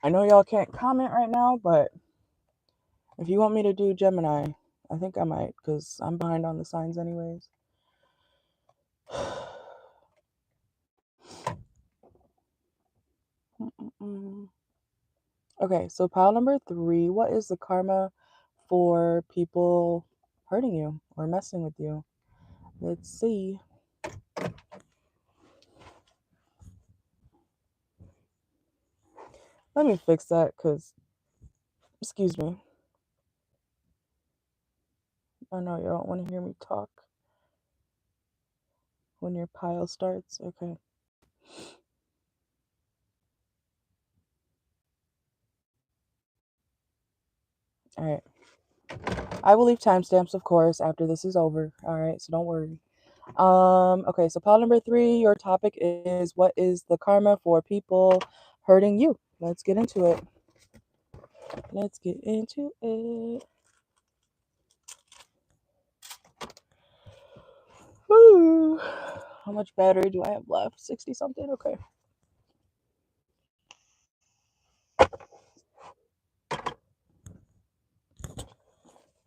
I know y'all can't comment right now, but if you want me to do Gemini, I think I might, because I'm behind on the signs anyways. Okay, so pile number 3, what is the karma for people hurting you or messing with you? Let's see. Let me fix that, because, excuse me. I know you don't want to hear me talk when your pile starts. Okay. All right. I will leave timestamps, of course, after this is over. All right, so don't worry. Okay, so pile number 3, your topic is what is the karma for people hurting you? Let's get into it. Let's get into it. Woo. How much battery do I have left? 60 something? Okay.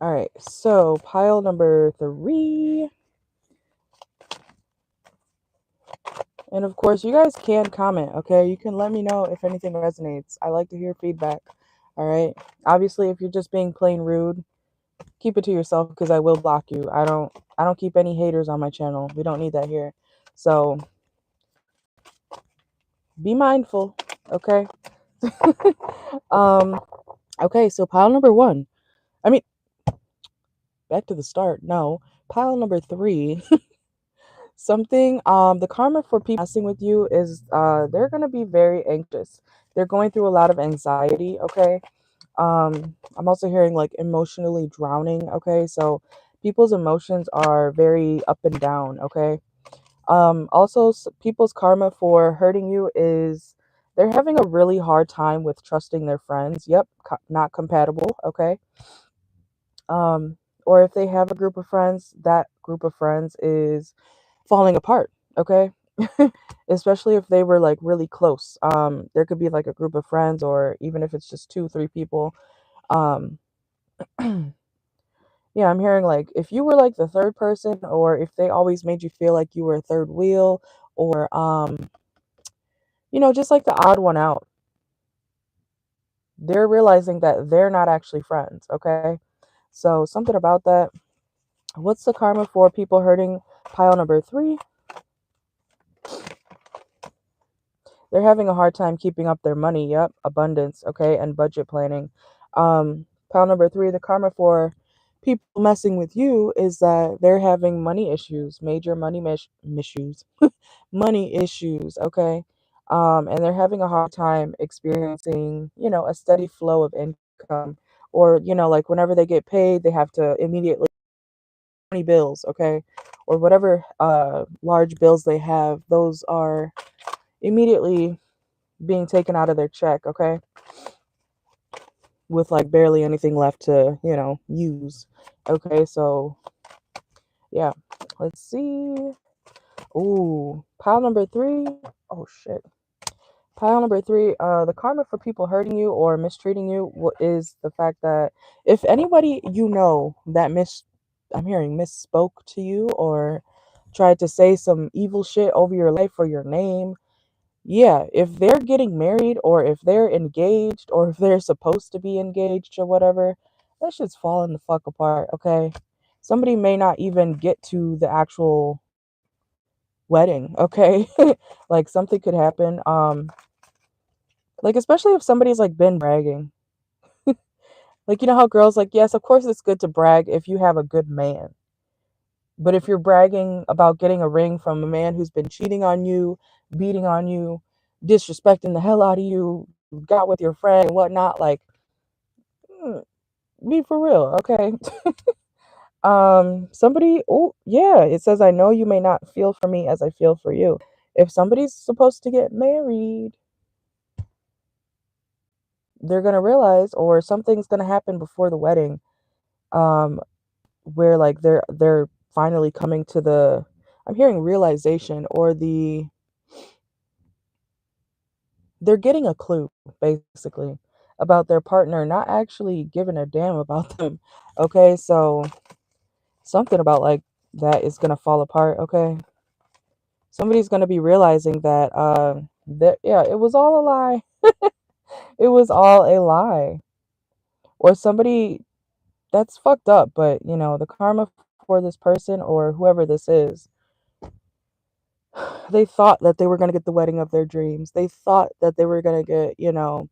All right, so pile number 3. And of course, you guys can comment, okay? You can let me know if anything resonates. I like to hear feedback. All right. Obviously, if you're just being plain rude, keep it to yourself, because I will block you. I don't keep any haters on my channel. We don't need that here. So be mindful, okay? um okay, so pile number 1. I mean, back to the start. No. Pile number 3. Something the karma for people messing with you is they're going to be very anxious. They're going through a lot of anxiety, okay? I'm also hearing like emotionally drowning, okay? So people's emotions are very up and down, okay? Also, people's karma for hurting you is they're having a really hard time with trusting their friends. Yep, not compatible, okay? Um, or if they have a group of friends, that group of friends is falling apart, okay? Especially if they were like really close. There could be like a group of friends, or even if it's just 2, 3 people. Um, yeah, I'm hearing like if you were like the third person, or if they always made you feel like you were a third wheel, or just like the odd one out, they're realizing that they're not actually friends, okay? So something about that. What's the karma for people hurting? Pile number 3. They're having a hard time keeping up their money. Yep, abundance, okay, and budget planning. Pile number 3, the karma for people messing with you is that they're having money issues, major money issues, money issues, okay, and they're having a hard time experiencing, a steady flow of income, or like whenever they get paid, they have to immediately 20 bills, okay, or whatever large bills they have, those are immediately being taken out of their check, okay, with like barely anything left to, use. Okay, so yeah, let's see. Ooh, pile number 3. Oh shit. Pile number 3, the karma for people hurting you or mistreating you is the fact that if anybody that I'm hearing misspoke to you or tried to say some evil shit over your life or your name. Yeah, if they're getting married or if they're engaged or if they're supposed to be engaged or whatever, that shit's falling the fuck apart, okay? Somebody may not even get to the actual wedding, okay? Like something could happen. Like especially if somebody's like been bragging. Like you know how girls like, yes, of course it's good to brag if you have a good man. But if you're bragging about getting a ring from a man who's been cheating on you, beating on you, disrespecting the hell out of you, got with your friend and whatnot, like, mm, be for real, okay? Somebody, oh, yeah, it says, I know you may not feel for me as I feel for you. If somebody's supposed to get married, they're gonna realize, or something's gonna happen before the wedding, um, where like they're finally coming to the, I'm hearing realization or they're getting a clue basically about their partner not actually giving a damn about them. Okay, so something about like that is gonna fall apart. Okay, somebody's gonna be realizing that that yeah, it was all a lie. It was all a lie. Or somebody, that's fucked up, but you know the karma for this person or whoever this is, they thought that they were gonna get the wedding of their dreams. They thought that they were gonna get, you know,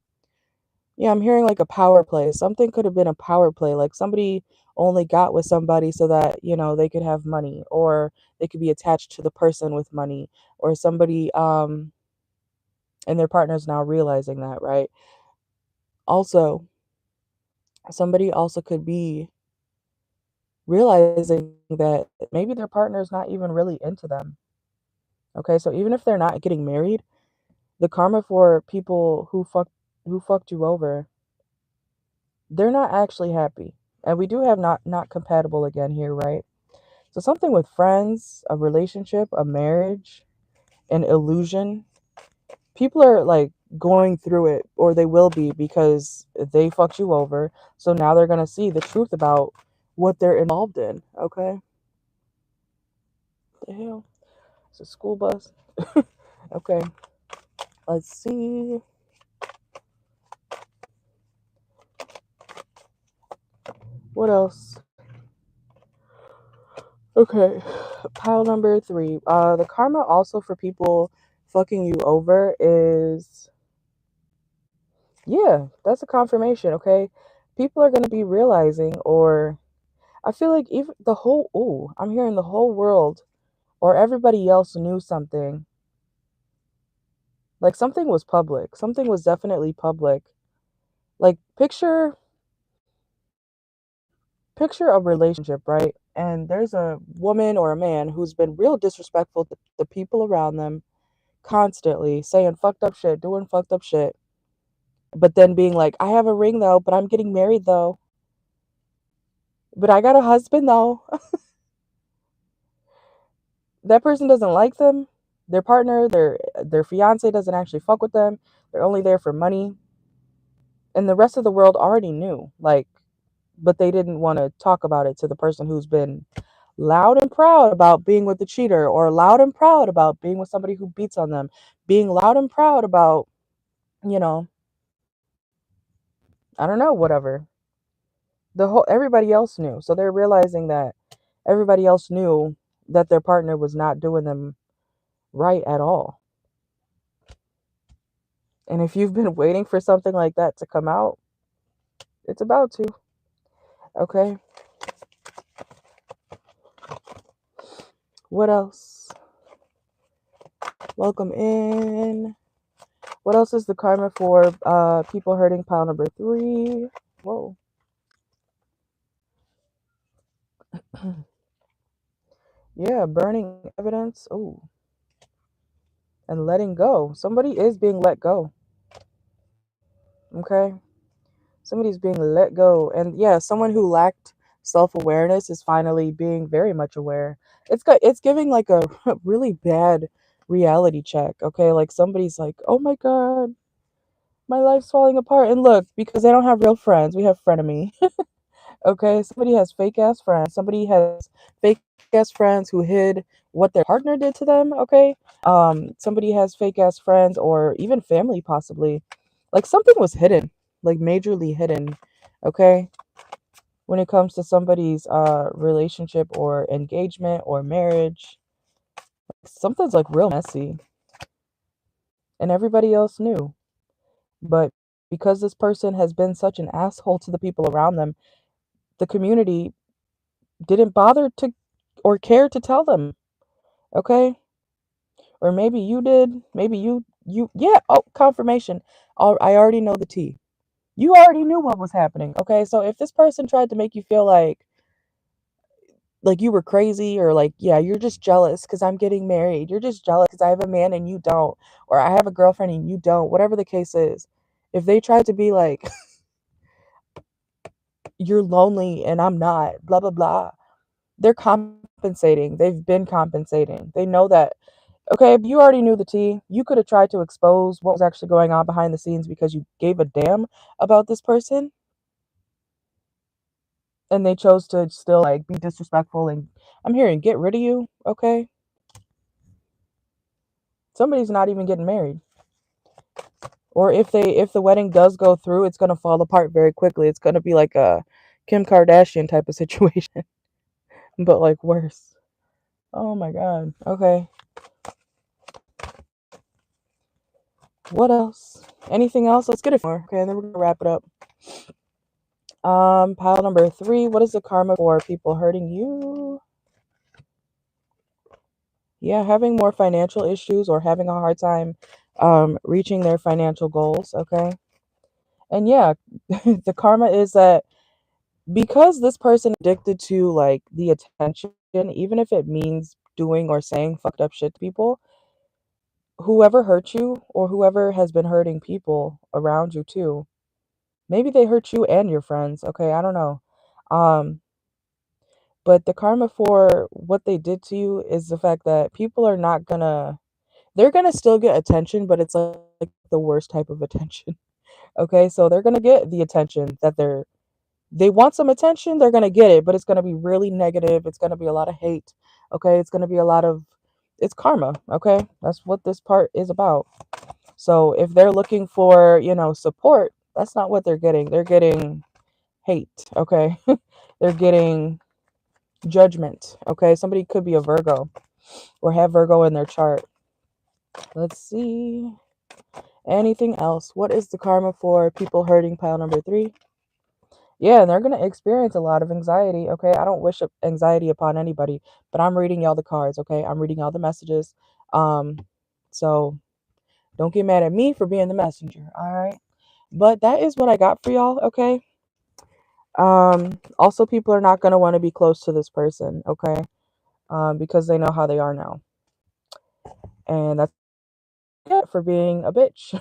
yeah, I'm hearing like a power play. Something could have been a power play. Like somebody only got with somebody so that, you know, they could have money or they could be attached to the person with money or somebody and their partner's now realizing that, right? Also, somebody also could be realizing that maybe their partner's not even really into them. Okay? So even if they're not getting married, the karma for people who fucked you over, they're not actually happy. And we do have not compatible again here, right? So something with friends, a relationship, a marriage, an illusion. People are like going through it, or they will be because they fucked you over. So now they're gonna see the truth about what they're involved in. Okay, what the hell? It's a school bus. Okay, let's see. What else? Okay, pile number 3. The karma also for people fucking you over is, yeah, that's a confirmation. Okay, people are gonna be realizing, or I feel like even the whole, oh, I'm hearing the whole world or everybody else knew something. Like something was public. Something was definitely public. Like picture a relationship, right? And there's a woman or a man who's been real disrespectful to the people around them constantly, saying fucked up shit, doing fucked up shit, but then being like, I have a ring though, but I'm getting married though. But I got a husband though. That person doesn't like them. Their partner, their fiance doesn't actually fuck with them. They're only there for money. And the rest of the world already knew. Like, but they didn't want to talk about it to the person who's been loud and proud about being with the cheater, or loud and proud about being with somebody who beats on them, being loud and proud about, you know, I don't know, whatever. The whole everybody else knew. So they're realizing that everybody else knew that their partner was not doing them right at all. And if you've been waiting for something like that to come out, it's about to. Okay. What else? Welcome in. What else is the karma for people hurting pile number 3? Whoa. Yeah, burning evidence. Oh, and letting go. Somebody is being let go. Okay? Somebody's being let go. And yeah, someone who lacked self-awareness is finally being very much aware. It's giving like a really bad reality check, okay? Like somebody's like, "Oh my god, my life's falling apart." And look, because they don't have real friends, we have frenemy. Okay, somebody has fake ass friends. Somebody has fake ass friends who hid what their partner did to them. Okay, somebody has fake ass friends or even family, possibly. Like something was hidden, like majorly hidden. Okay, when it comes to somebody's relationship or engagement or marriage, something's like real messy, and everybody else knew. But because this person has been such an asshole to the people around them, the community didn't bother to or care to tell them. Okay, or maybe you did. Maybe you yeah. Oh, confirmation. I already know the tea. You already knew what was happening. Okay, so if this person tried to make you feel like you were crazy, or like, yeah, you're just jealous because I'm getting married, you're just jealous because I have a man and you don't, or I have a girlfriend and you don't, whatever the case is, if they tried to be like you're lonely and I'm not, blah blah blah, they're compensating. They've been compensating. They know that. Okay, but you already knew the tea. You could have tried to expose what was actually going on behind the scenes because you gave a damn about this person, and they chose to still like be disrespectful and I'm hearing get rid of you. Okay, somebody's not even getting married. Or if the wedding does go through, it's gonna fall apart very quickly. It's gonna be like a Kim Kardashian type of situation, but like worse. Oh my god. Okay. What else? Anything else? Let's get it more. Okay, and then we're gonna wrap it up. Pile number 3. What is the karma for people hurting you? Yeah, having more financial issues or having a hard time reaching their financial goals. Okay. And yeah, the karma is that because this person is addicted to like the attention, even if it means doing or saying fucked up shit to people, whoever hurt you or whoever has been hurting people around you too, maybe they hurt you and your friends. Okay, I don't know. Um, but the karma for what they did to you is the fact that people are not gonna, they're gonna still get attention, but it's like the worst type of attention. Okay, so they're gonna get the attention that they want some attention, they're going to get it, but it's going to be really negative. It's going to be a lot of hate. Okay. It's going to be a lot of, it's karma. Okay. That's what this part is about. So if they're looking for, support, that's not what they're getting. They're getting hate. Okay. They're getting judgment. Okay. Somebody could be a Virgo or have Virgo in their chart. Let's see. Anything else? What is the karma for people hurting? Pile number 3. Yeah, and they're going to experience a lot of anxiety. Okay. I don't wish anxiety upon anybody, but I'm reading y'all the cards. Okay. I'm reading all the messages. Um, so don't get mad at me for being the messenger. All right. But that is what I got for y'all. Okay. Also, people are not going to want to be close to this person. Okay. Because they know how they are now. And that's it for being a bitch.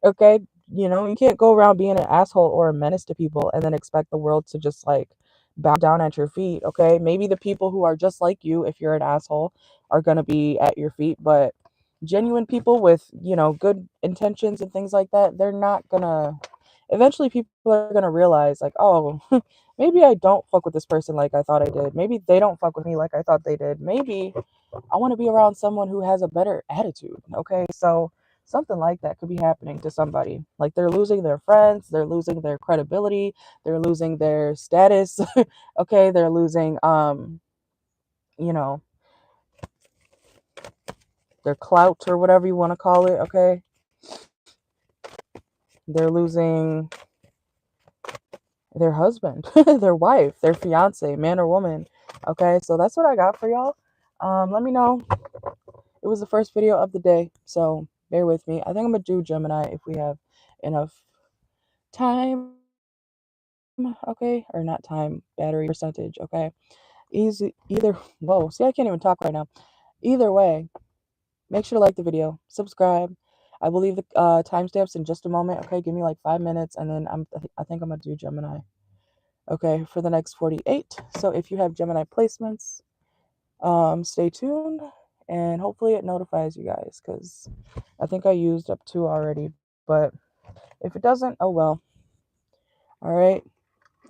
Okay. You can't go around being an asshole or a menace to people and then expect the world to just like bow down at your feet. Okay. Maybe the people who are just like you, if you're an asshole, are going to be at your feet, but genuine people with, good intentions and things like that, they're not going to, eventually people are going to realize like, oh, maybe I don't fuck with this person like I thought I did. Maybe they don't fuck with me like I thought they did. Maybe I want to be around someone who has a better attitude. Okay. So something like that could be happening to somebody. Like they're losing their friends, they're losing their credibility, they're losing their status. Okay. They're losing, you know, their clout or whatever you want to call it. Okay. They're losing their husband, their wife, their fiance, man or woman. Okay. So that's what I got for y'all. Let me know. It was the first video of the day, so bear with me. I think I'm gonna do Gemini if we have enough time. Okay, or not time, battery percentage. Okay, easy either. Whoa, see, I can't even talk right now. Either way, make sure to like the video, subscribe. I will leave the timestamps in just a moment. Okay, give me like 5 minutes, and then I think I'm gonna do Gemini. Okay, for the next 48. So if you have Gemini placements, stay tuned, and hopefully it notifies you guys, because I think I used up 2 already, but if it doesn't, oh well. All right.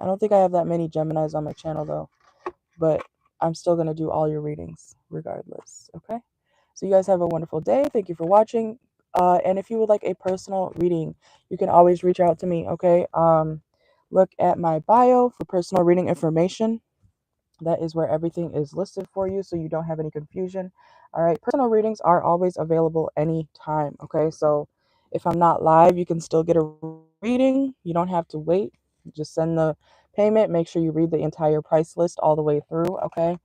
I don't think I have that many Geminis on my channel though, but I'm still going to do all your readings regardless. Okay. So you guys have a wonderful day. Thank you for watching. And if you would like a personal reading, you can always reach out to me. Okay. Look at my bio for personal reading information. That is where everything is listed for you, so you don't have any confusion. All right. Personal readings are always available anytime. Okay. So if I'm not live, you can still get a reading. You don't have to wait. Just send the payment. Make sure you read the entire price list all the way through. Okay.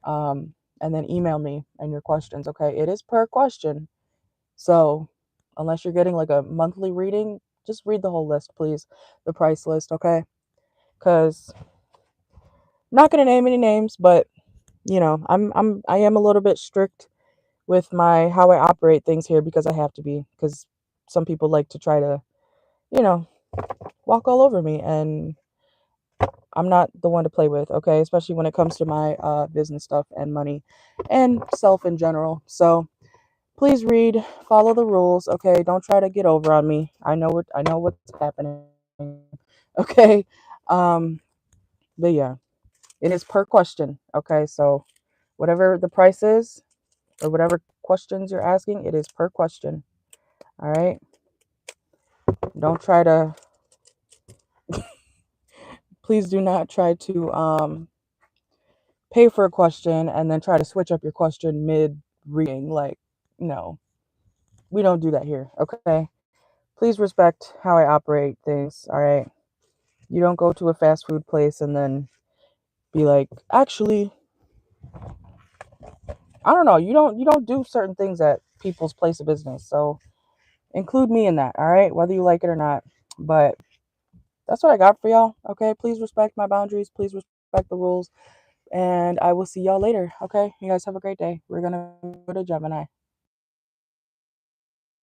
And then email me and your questions. Okay. It is per question. So unless you're getting like a monthly reading, just read the whole list, please. The price list. Okay. Because not going to name any names, but I am a little bit strict with my how I operate things here because I have to be, because some people like to try to, you know, walk all over me, and I'm not the one to play with, okay? Especially when it comes to my business stuff and money and self in general. So please read, follow the rules, okay? Don't try to get over on me. I know what's happening. Okay? Um but yeah, it is per question, okay? So whatever the price is or whatever questions you're asking, it is per question. All right? Don't try to please do not try to pay for a question and then try to switch up your question mid reading. Like, no, we don't do that here. Okay. Please respect how I operate things. All right. You don't go to a fast food place and then be like, actually, I don't know. You don't do certain things at people's place of business. So include me in that. All right. Whether you like it or not. But that's what I got for y'all. Okay. Please respect my boundaries. Please respect the rules. And I will see y'all later. Okay. You guys have a great day. We're going to go to Gemini.